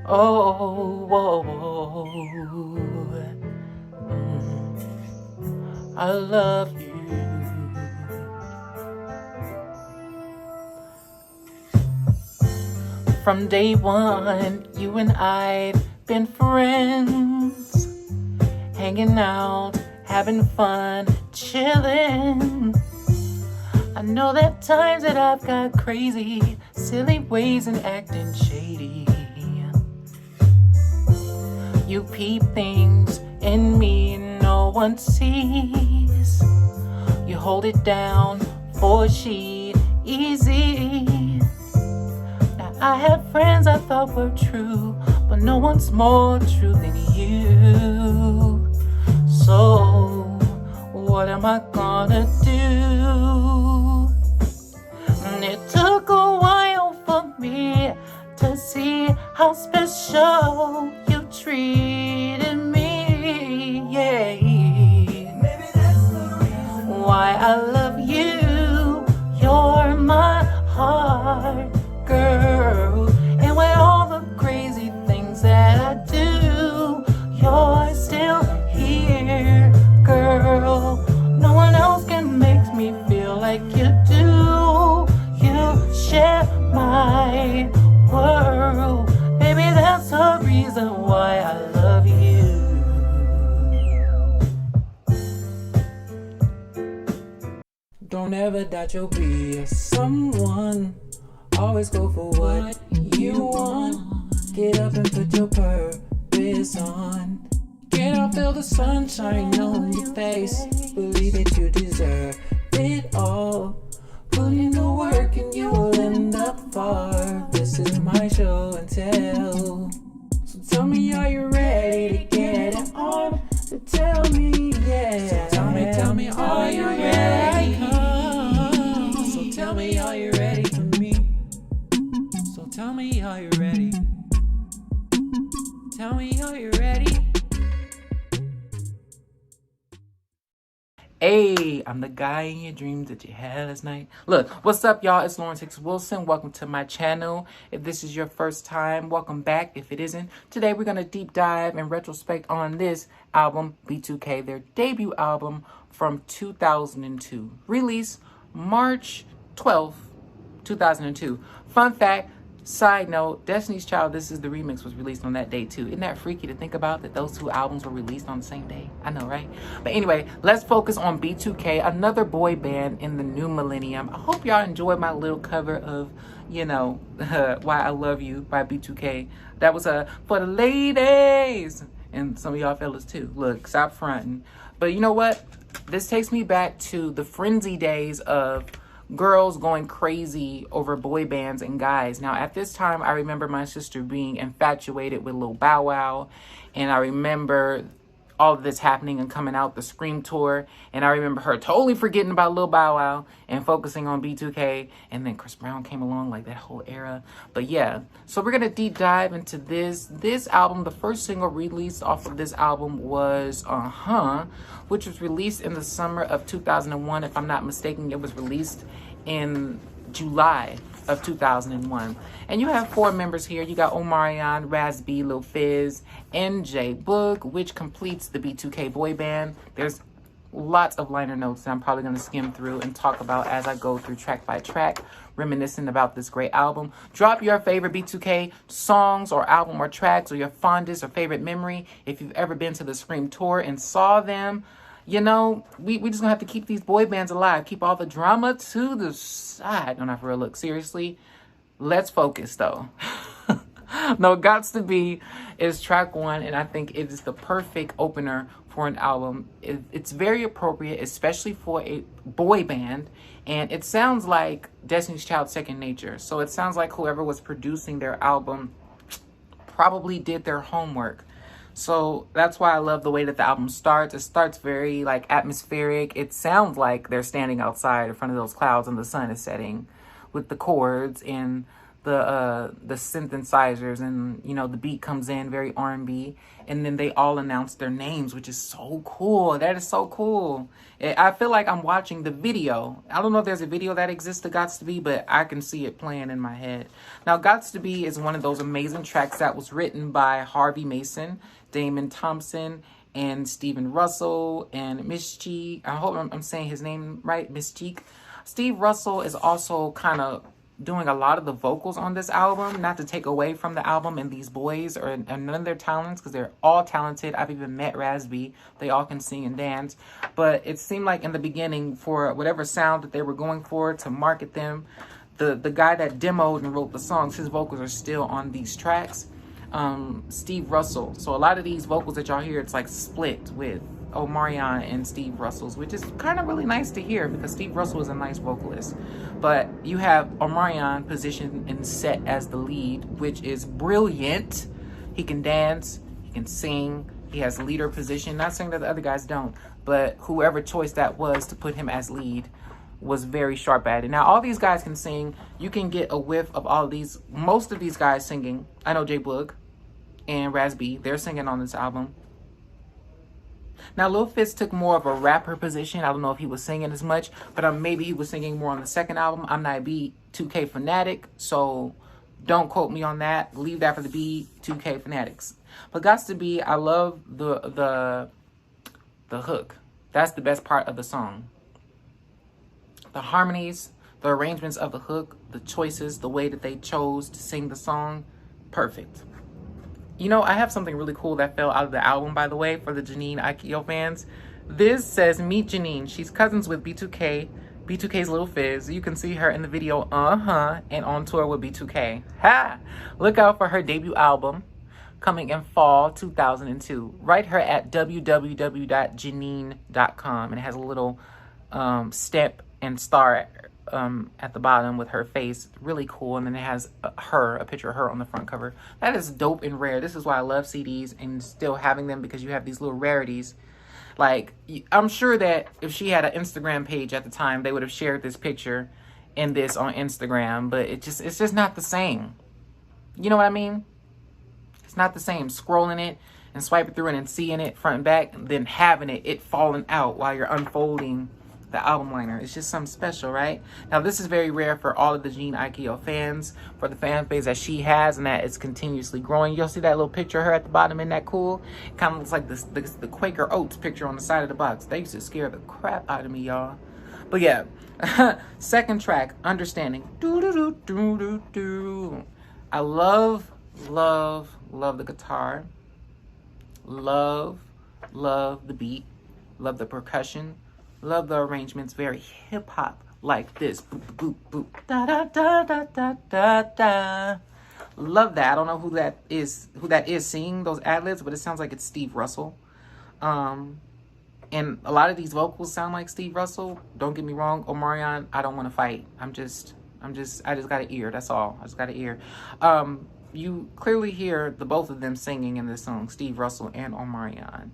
Oh, whoa, I love you. From day one, you and I've been friends, hanging out, having fun, chilling. I know that times that I've got crazy, silly ways and acting shady. You peep things in me no one sees. You hold it down for she easy. Now I have friends I thought were true, but no one's more true than you. So what am I gonna do? It took a while for me to see how special you treated me, yeah. Maybe that's the reason why I love you. You're my heart, girl. And with all the crazy things that I do, you're still here, girl. No one else can make me feel like you do. You share my world. Baby, that's the reason why I love you. Don't ever doubt you'll be a someone. Always go for what you want. Get up and put your purpose on. Get up, feel the sunshine on your face. Believe that you deserve it all. Put in the work and you will end up far. This is my show and tell. So tell me, are you ready to get it on? So tell me, yeah. So tell me, are you ready? So tell me, are you ready for me? So tell me, are you ready? Tell me, are you ready? Hey, I'm the guy in your dreams that you had last night. Look, what's up, y'all? It's Lawrence Hicks Wilson. Welcome to my channel. If this is your first time, welcome back. If it isn't, today we're going to deep dive and retrospect on this album, B2K, their debut album from 2002. Released March 12th, 2002. Fun fact, side note, Destiny's Child, This Is the Remix was released on that day too. Isn't that freaky to think about that those two albums were released on the same day? I know, right? But anyway, let's focus on B2K, another boy band in the new millennium. I hope y'all enjoyed my little cover of, you know, Why I Love You by B2K. That was for the ladies and some of y'all fellas too. Look, stop fronting. But you know what? This takes me back to the frenzy days of girls going crazy over boy bands and guys. Now, at this time, I remember my sister being infatuated with Lil Bow Wow, and I remember all of this happening and coming out, the Scream tour, and I remember her totally forgetting about Lil Bow Wow and focusing on B2K, and then Chris Brown came along, like that whole era. But yeah, so we're gonna deep dive into this album. The first single released off of this album was which was released in the summer of 2001. If I'm not mistaken, it was released in July of 2001. And you have four members here. You got Omarion, Raz B, Lil Fizz, and J Boog, which completes the B2K boy band. There's lots of liner notes that I'm probably going to skim through and talk about as I go through track by track, reminiscing about this great album. Drop your favorite B2K songs or album or tracks, or your fondest or favorite memory. If you've ever been to the Scream tour and saw them, you know, we just gonna have to keep these boy bands alive. Keep all the drama to the side. No, not for real. Look, seriously, let's focus though. No, Gots to Be is track one, and I think it is the perfect opener for an album. It's very appropriate, especially for a boy band, and it sounds like Destiny's Child Second Nature. So it sounds like whoever was producing their album probably did their homework. So that's why I love the way that the album starts. It starts very like atmospheric. It sounds like they're standing outside in front of those clouds and the sun is setting with the chords and the synthesizers, and you know the beat comes in very R&B, and then they all announce their names, which is so cool. That is so cool. I feel like I'm watching the video. I don't know if there's a video that exists to Gots to Be, but I can see it playing in my head. Now, Gots to Be is one of those amazing tracks that was written by Harvey Mason, Damon Thompson, and Stephen Russell, and Miss Cheek. I hope I'm saying his name right, Miss Cheek. Steve Russell is also kind of doing a lot of the vocals on this album, not to take away from the album and these boys or none of their talents, because they're all talented. I've even met Raz-B. They all can sing and dance. But it seemed like in the beginning, for whatever sound that they were going for to market them, the guy that demoed and wrote the songs, his vocals are still on these tracks. Steve Russell. So a lot of these vocals that y'all hear, it's like split with Omarion and Steve Russell's, which is kind of really nice to hear because Steve Russell is a nice vocalist. But you have Omarion positioned and set as the lead, which is brilliant. He can dance, he can sing, he has leader position. Not saying that the other guys don't, but whoever choice that was to put him as lead was very sharp at it. Now, all these guys can sing. You can get a whiff of all of these, most of these guys singing. I know J Boog and Raz-B, they're singing on this album. Now, Lil Fitz took more of a rapper position. I don't know if he was singing as much, but maybe he was singing more on the second album. I'm not a B2K fanatic, so don't quote me on that. Leave that for the B2K fanatics. But Gots to Be, I love the hook. That's the best part of the song. The harmonies, the arrangements of the hook, the choices, the way that they chose to sing the song, perfect. You know, I have something really cool that fell out of the album, by the way, for the Janine Aikio fans. This says, meet Janine. She's cousins with B2K, B2K's Lil Fizz. You can see her in the video, and on tour with B2K. Ha! Look out for her debut album coming in fall 2002. Write her at www.janine.com, and it has a little stamp and star at the bottom with her face. Really cool. And then it has a picture of her on the front cover. That is dope and rare. This is why I love CDs and still having them, because you have these little rarities. Like, I'm sure that if she had an Instagram page at the time, they would have shared this picture and this on Instagram, but it's just not the same. You know what I mean? It's not the same scrolling it and swiping through it and seeing it front and back, and then having it falling out while you're unfolding the album liner. It's just something special, right? Now, this is very rare for all of the Janine Aikio fans, for the fan base that she has, and that it's continuously growing. You'll see that little picture of her at the bottom. Isn't that cool? It kind of looks like the Quaker Oats picture on the side of the box. They used to scare the crap out of me, y'all. But yeah, second track, Understanding. I love the guitar. Love the beat. Love the percussion. Love the arrangements, very hip-hop, like this. Boop, boop, boop, da, da, da, da, da, da, da. Love that. I don't know who that is singing those ad-libs, but it sounds like it's Steve Russell. And a lot of these vocals sound like Steve Russell. Don't get me wrong, Omarion, I don't want to fight. I just got an ear, that's all. I just got an ear. You clearly hear the both of them singing in this song, Steve Russell and Omarion.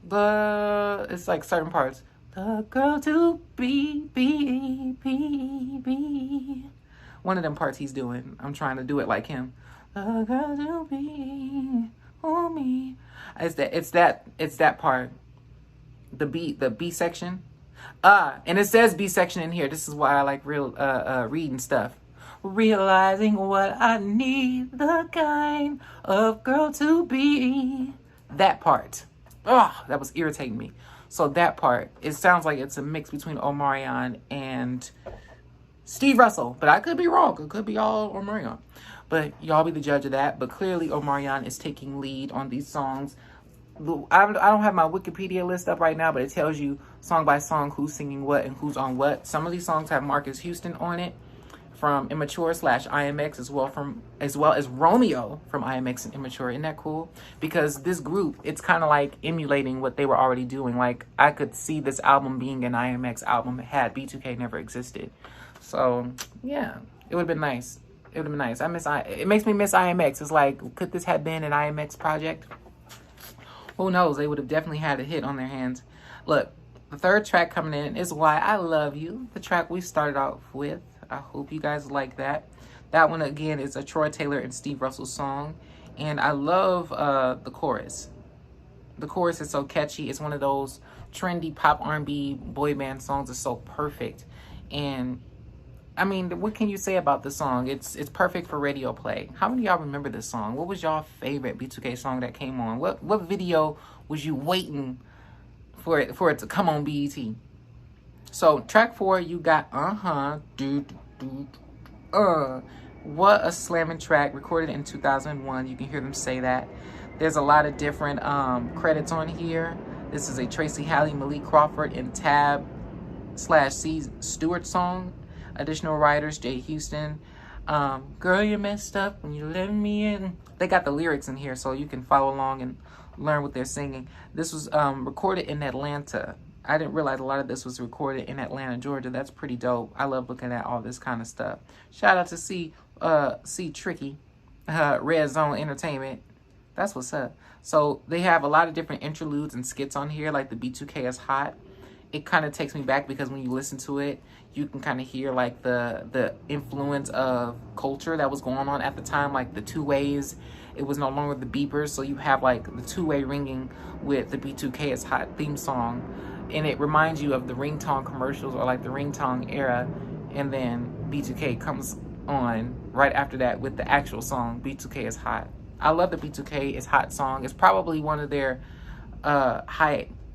But it's like certain parts. The girl to be. One of them parts he's doing. I'm trying to do it like him. The girl to be on me. It's that part. The B section. And it says B section in here. This is why I like reading stuff. Realizing what I need, the kind of girl to be. That part. Oh, that was irritating me. So that part, it sounds like it's a mix between Omarion and Steve Russell. But I could be wrong. It could be all Omarion. But y'all be the judge of that. But clearly Omarion is taking lead on these songs. I don't have my Wikipedia list up right now, but it tells you song by song who's singing what and who's on what. Some of these songs have Marcus Houston on it from Immature/IMX, as well as Romeo from IMX and Immature. Isn't that cool? Because this group, it's kind of like emulating what they were already doing. Like, I could see this album being an IMX album had B2K never existed. So yeah, it would have been nice. It would have been nice. It makes me miss IMX. It's like, could this have been an IMX project? Who knows? They would have definitely had a hit on their hands. Look, the third track coming in is Why I Love You, the track we started off with. I hope you guys like that. That one, again, is a Troy Taylor and Steve Russell song. And I love the chorus. The chorus is so catchy. It's one of those trendy pop R&B boy band songs. It's so perfect. And I mean, what can you say about the song? It's perfect for radio play. How many of y'all remember this song? What was y'all favorite B2K song that came on? What video was you waiting for it to come on BET? So track 4, you got what a slamming track, recorded in 2001. You can hear them say that. There's a lot of different credits on here. This is a Tracy Halley, Malik Crawford, and Tab/C Stewart song. Additional writers, Jay Houston. Girl, you messed up when you let me in. They got the lyrics in here so you can follow along and learn what they're singing. This was recorded in Atlanta. I didn't realize a lot of this was recorded in Atlanta, Georgia. That's pretty dope. I love looking at all this kind of stuff. Shout out to C Tricky, Red Zone Entertainment. That's what's up. So they have a lot of different interludes and skits on here, like the B2K is Hot. It kind of takes me back because when you listen to it, you can kind of hear like the influence of culture that was going on at the time, like the two ways. It was no longer the beepers, so you have like the two-way ringing with the B2K is Hot theme song. And it reminds you of the ringtone commercials or like the ringtone era. And then B2K comes on right after that with the actual song, B2K is Hot. I love the B2K is Hot song. It's probably one of their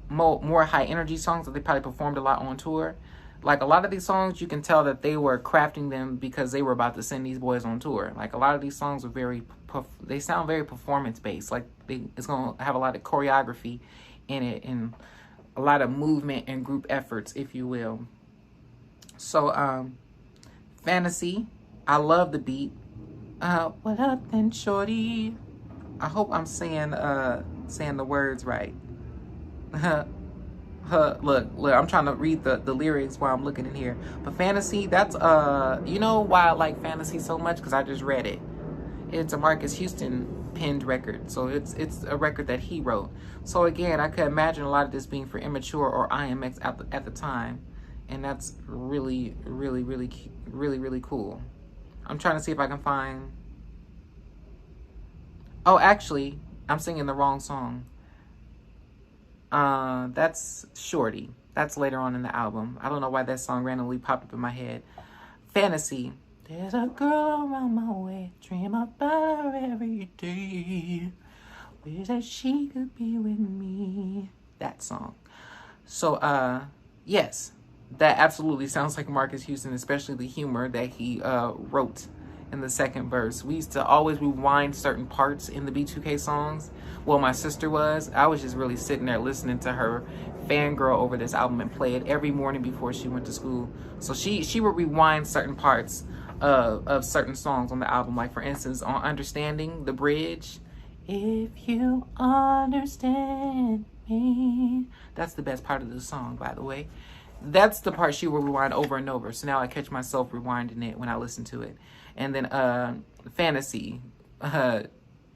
more high energy songs that they probably performed a lot on tour. Like a lot of these songs, you can tell that they were crafting them because they were about to send these boys on tour. Like a lot of these songs are they sound very performance based. Like it's gonna have a lot of choreography in it and a lot of movement and group efforts, if you will. So, Fantasy, I love the beat. What up then, shorty? I hope I'm saying the words right. Look, I'm trying to read the lyrics while I'm looking in here. But Fantasy, that's you know why I like Fantasy so much? Because I just read it. It's a Marcus Houston penned record, so it's a record that he wrote. So again, I could imagine a lot of this being for Immature or IMX at the time, and that's really cool. I'm trying to see if I can find. Oh, actually, I'm singing the wrong song. That's Shorty. That's later on in the album. I don't know why that song randomly popped up in my head. Fantasy. There's a girl around my way, dream about her every day. Wish that she could be with me. That song. So, yes, that absolutely sounds like Marcus Houston, especially the humor that he wrote in the second verse. We used to always rewind certain parts in the B2K songs. Well, my sister was. I was just really sitting there listening to her fangirl over this album and play it every morning before she went to school. So she would rewind certain parts of certain songs on the album. Like, for instance, on Understanding, the bridge. If you understand me. That's the best part of the song, by the way. That's the part she will rewind over and over. So now I catch myself rewinding it when I listen to it. And then Fantasy.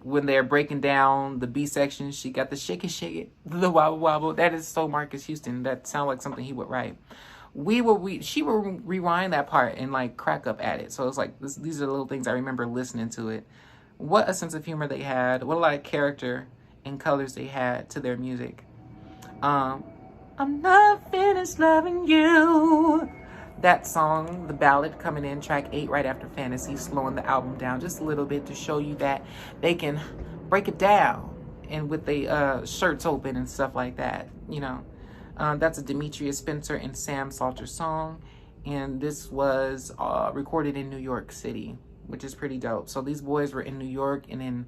When they're breaking down the B section, she got the shake it, the wobble wobble. That is so Marcus Houston. That sounds like something he would write. She will rewind that part and like crack up at it. So it's like these are the little things I remember listening to it. What a sense of humor they had. What a lot of character and colors they had to their music. I'm not finished loving you. That song, the ballad, coming in track 8 right after Fantasy, slowing the album down just a little bit to show you that they can break it down and with the shirts open and stuff like that, you know. That's a Demetria Spencer and Sam Salter song, and this was recorded in New York City, which is pretty dope. So these boys were in New York and in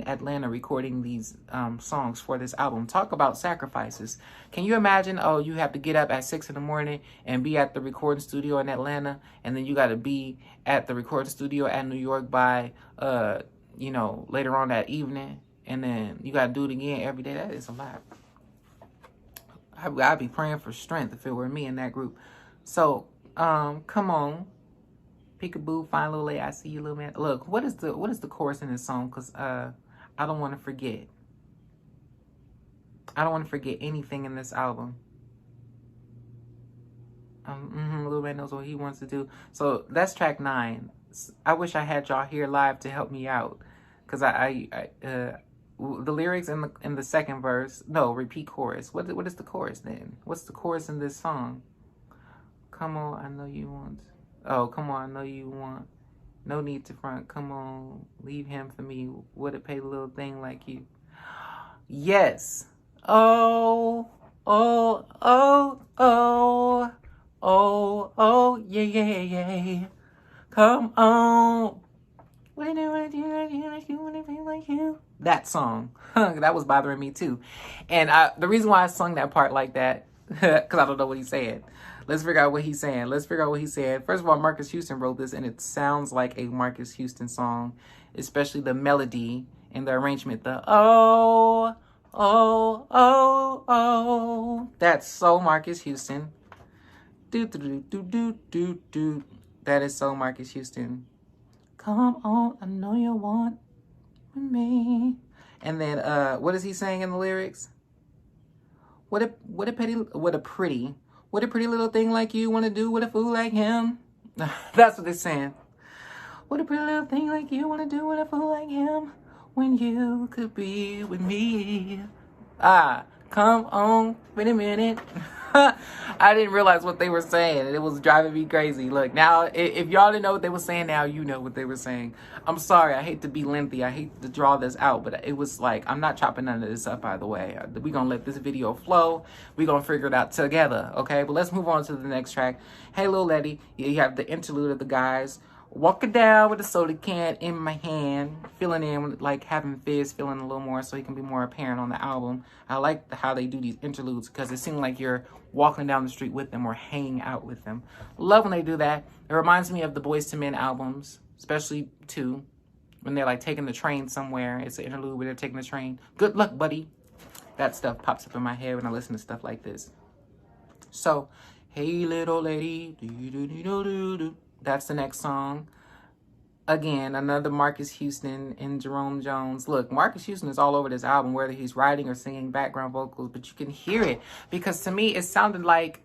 Atlanta recording these songs for this album. Talk about sacrifices. Can you imagine, oh, you have to get up at 6 in the morning and be at the recording studio in Atlanta, and then you got to be at the recording studio at New York by, you know, later on that evening, and then you got to do it again every day. That is a lot. I'd be praying for strength if it were me in that group. So, come on. Peekaboo, fine little lady, I see you, little man. Look, what is the chorus in this song? Because I don't want to forget. I don't want to forget anything in this album. Little man knows what he wants to do. So that's track 9. I wish I had y'all here live to help me out, cause the lyrics in the second verse. No, repeat chorus. What is the chorus then? What's the chorus in this song? Come on, I know you want. Oh, come on, I know you want. No need to front. Come on, leave him for me. Would it pay a little thing like you? Yes. Oh, oh, oh, oh, oh, oh, yeah, yeah, yeah. Come on. That song. That was bothering me too. And the reason why I sung that part like that, because I don't know what he's saying. Let's figure out what he's saying. First of all, Marcus Houston wrote this, and it sounds like a Marcus Houston song, especially the melody and the arrangement. The oh, oh, oh, oh. That's so Marcus Houston. Do, do, do, do, do, do. That is so Marcus Houston. Come on, I know you want me. And then, what is he saying in the lyrics? What a pretty little thing like you want to do with a fool like him. That's what they're saying. What a pretty little thing like you want to do with a fool like him when you could be with me. Come on, wait a minute. I didn't realize what they were saying, and it was driving me crazy. Look, now, if y'all didn't know what they were saying, now you know what they were saying. I'm sorry, I hate to be lengthy. I hate to draw this out, but it was like, I'm not chopping none of this up, by the way. We're going to let this video flow. We're going to figure it out together, okay? But let's move on to the next track. Hey, Lil Letty, you have the interlude of the guys. Walking down with a soda can in my hand, filling in, like having Fizz filling a little more so he can be more apparent on the album. I like how they do these interludes because it seems like you're walking down the street with them or hanging out with them. Love when they do that. It reminds me of the Boyz II Men albums, especially 2, when they're like taking the train somewhere. It's an interlude where they're taking the train. Good luck, buddy. That stuff pops up in my head when I listen to stuff like this. So, hey, little lady, do-do-do-do-do. That's the next song. Again, another Marcus Houston and Jerome Jones. Look, Marcus Houston is all over this album, whether he's writing or singing background vocals, but you can hear it. Because to me, it sounded like,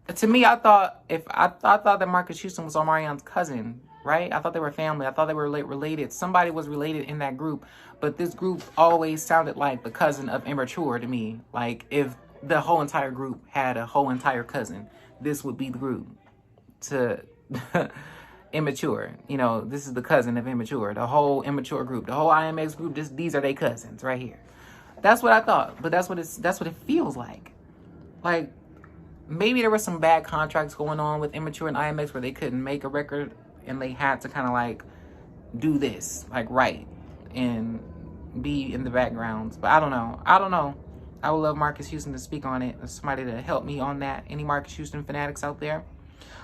I thought that Marcus Houston was Omarion's cousin, right? I thought they were family. I thought they were related. Somebody was related in that group. But this group always sounded like the cousin of Immature to me. Like, if the whole entire group had a whole entire cousin, this would be the group to Immature. You know, this is the cousin of Immature. The whole Immature group, the whole IMX group, these are their cousins right here. That's what I thought, but that's what it feels like. Like, maybe there were some bad contracts going on with Immature and IMX where they couldn't make a record and they had to kind of like do this, like write and be in the backgrounds. But I don't know. I would love Marcus Houston to speak on it. Somebody to help me on that. Any Marcus Houston fanatics out there?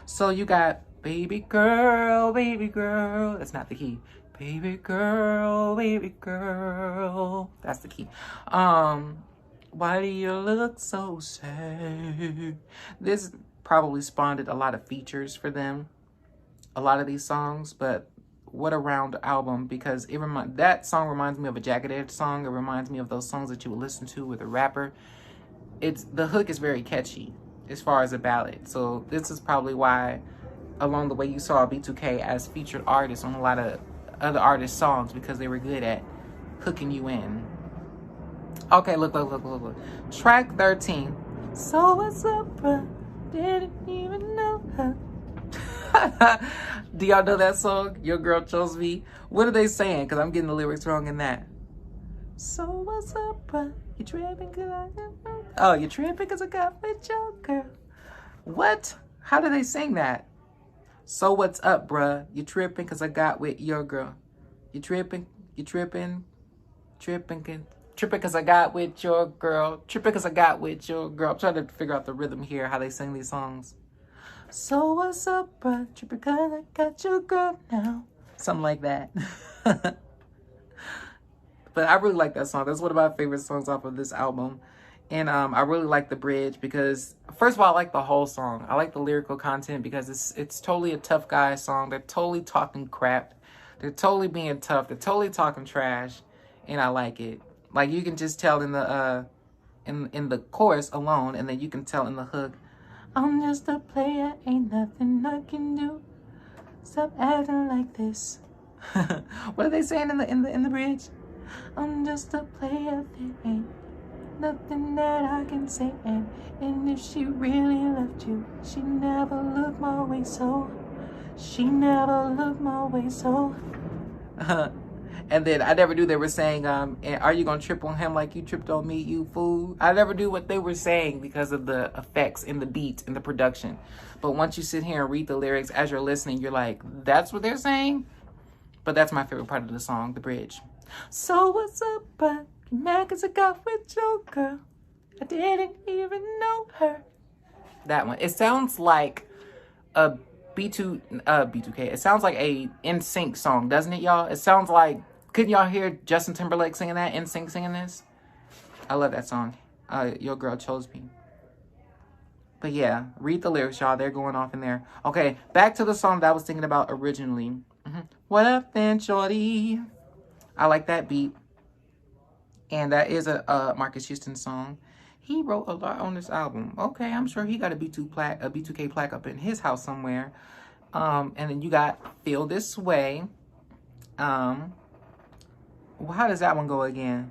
So you got baby girl, baby girl. That's not the key. Baby girl, baby girl. That's the key. Why do you look so sad? This probably spawned a lot of features for them. A lot of these songs, but what a round album, because that song reminds me of a Jagged Edge song. It reminds me of those songs that you would listen to with a rapper. The hook is very catchy as far as a ballad. So this is probably why along the way you saw B2K as featured artists on a lot of other artists' songs, because they were good at hooking you in. Okay, look. Track 13. So what's up, bro? Didn't even know her. Do y'all know that song? Your Girl Chose Me. What are they saying? Because I'm getting the lyrics wrong in that. So what's up, bro? You tripping because you tripping because I got with your girl. What? How do they sing that? So what's up, bruh? You tripping because I got with your girl. You tripping because I got with your girl. Tripping because I got with your girl. I'm trying to figure out the rhythm here, how they sing these songs. So what's up, bruh? Tripping because I got your girl now. Something like that. But I really like that song. That's one of my favorite songs off of this album. And I really like the bridge because, first of all, I like the whole song. I like the lyrical content because it's totally a tough guy song. They're totally talking crap. They're totally being tough. They're totally talking trash. And I like it. Like, you can just tell in the in the chorus alone, and then you can tell in the hook, I'm just a player, ain't nothing I can do. Stop acting like this. What are they saying in the bridge? I'm just a player, there ain't nothing that I can say. And if she really loved you, she never looked my way, so she never looked my way, so. And then I never knew they were saying, are you gonna trip on him like you tripped on me, you fool? I never knew what they were saying because of the effects in the beat and the production. But once you sit here and read the lyrics as you're listening, you're like, that's what they're saying? But that's my favorite part of the song, the bridge. So what's up, but you mad 'cause I got with your girl? I didn't even know her. That one. It sounds like a B2K. It sounds like a NSYNC song, doesn't it, y'all? It sounds like, couldn't y'all hear Justin Timberlake singing that? NSYNC singing this? I love that song. Your girl chose me. But yeah, read the lyrics, y'all. They're going off in there. Okay, back to the song that I was thinking about originally. What up then, shorty? I like that beat. And that is a Marcus Houston song. He wrote a lot on this album. Okay, I'm sure he got a B2K plaque up in his house somewhere. And then you got Feel This Way. Well, how does that one go again?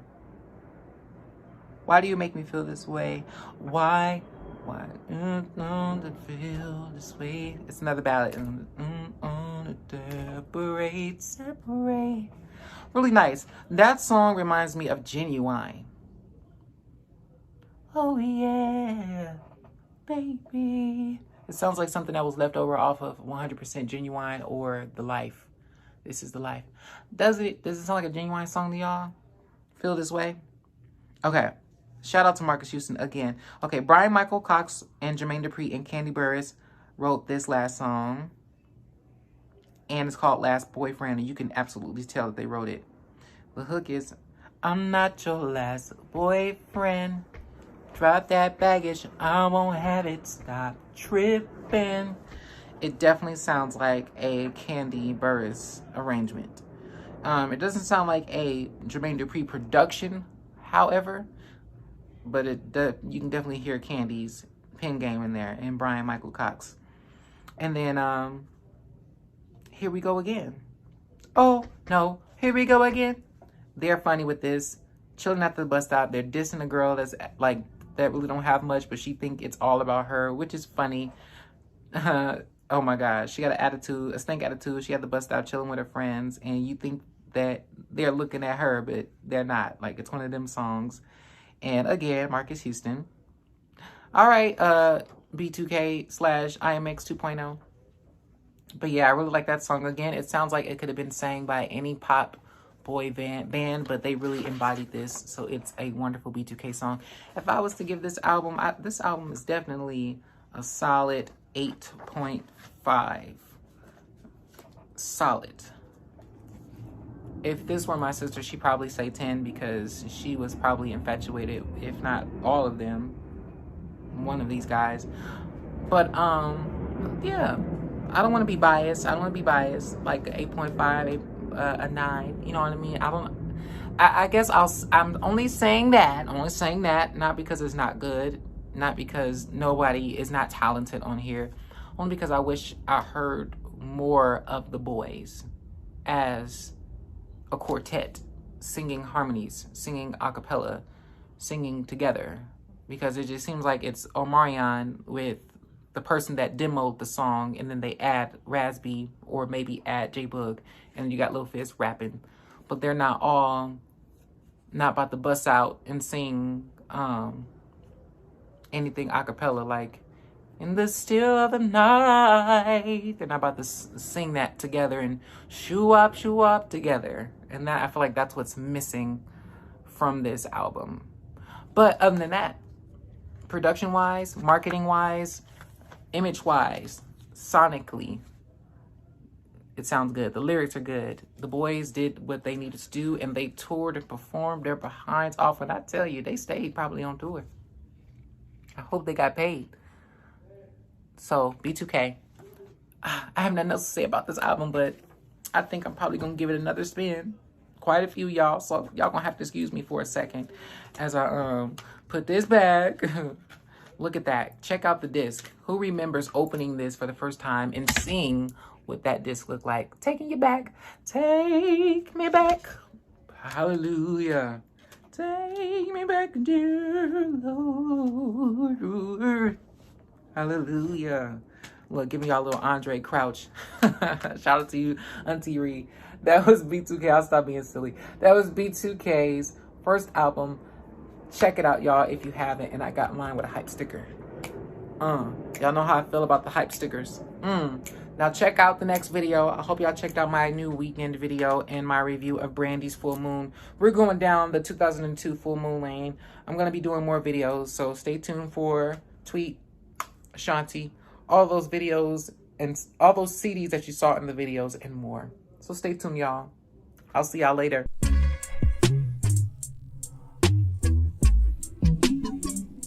Why do you make me feel this way? Why to feel this way? It's another ballad. Separate. Really nice. That song reminds me of Genuine. Oh yeah, baby. It sounds like something that was left over off of 100% Genuine or The Life. This Is the Life. Does it sound like a Genuine song to y'all? Feel This Way? Okay. Shout out to Marcus Houston again. Okay, Brian Michael Cox and Jermaine Dupri and Candy Burris wrote this last song. And it's called Last Boyfriend. And you can absolutely tell that they wrote it. The hook is, I'm not your last boyfriend. Drop that baggage, I won't have it. Stop tripping. It definitely sounds like a Candy Burris arrangement. It doesn't sound like a Jermaine Dupri production, however, but you can definitely hear Candy's pen game in there and Brian Michael Cox. And then Here We Go Again. Oh no, here we go again. They're funny with this. Chilling at the bus stop, they're dissing a girl that's like that really don't have much, but she think it's all about her, which is funny. Oh my gosh, she got an attitude, a stink attitude. She at the bus stop chilling with her friends, and you think that they're looking at her, but they're not. Like, it's one of them songs. And again, Marcus Houston. All right, B2K / IMX 2.0. But yeah, I really like that song. Again, it sounds like it could have been sang by any pop boy band, but they really embodied this, so it's a wonderful B2K song. If I was to give this album, this album is definitely a solid 8.5. Solid. If this were my sister, she'd probably say 10 because she was probably infatuated, if not all of them, one of these guys. But yeah, I don't want to be biased. Like 8.5, a 9, you know what I mean? I guess I'm only saying that, not because it's not good, not because nobody is not talented on here, only because I wish I heard more of the boys as a quartet, singing harmonies, singing a cappella, singing together, because it just seems like it's Omarion with the person that demoed the song, and then they add Rasby or maybe add J-Boog, and you got Lil Fizz rapping. But they're not about to bust out and sing anything a cappella, like in the still of the night. They're not about to sing that together and shoo-wop together. And that, I feel like that's what's missing from this album. But other than that, production-wise, marketing-wise, image-wise, sonically, it sounds good. The lyrics are good. The boys did what they needed to do, and they toured and performed their behinds off. And I tell you, they stayed probably on tour. I hope they got paid. So, B2K. I have nothing else to say about this album, but I think I'm probably going to give it another spin. Quite a few, y'all. So, y'all going to have to excuse me for a second as I put this back. Look at that. Check out the disc. Who remembers opening this for the first time and seeing what that disc looked like? Taking you back. Take me back. Hallelujah. Take me back, dear Lord. Hallelujah. Look, give me y'all a little Andre Crouch. Shout out to you, Auntie Ree. That was B2K. I'll stop being silly. That was B2K's first album. Check it out, y'all, if you haven't. And I got mine with a hype sticker. Y'all know how I feel about the hype stickers. Now check out the next video. I hope y'all checked out my new weekend video and my review of Brandy's Full Moon. We're going down the 2002 Full Moon lane. I'm going to be doing more videos, so stay tuned for Tweet, Ashanti, all those videos and all those CDs that you saw in the videos and more. So stay tuned, y'all. I'll see y'all later.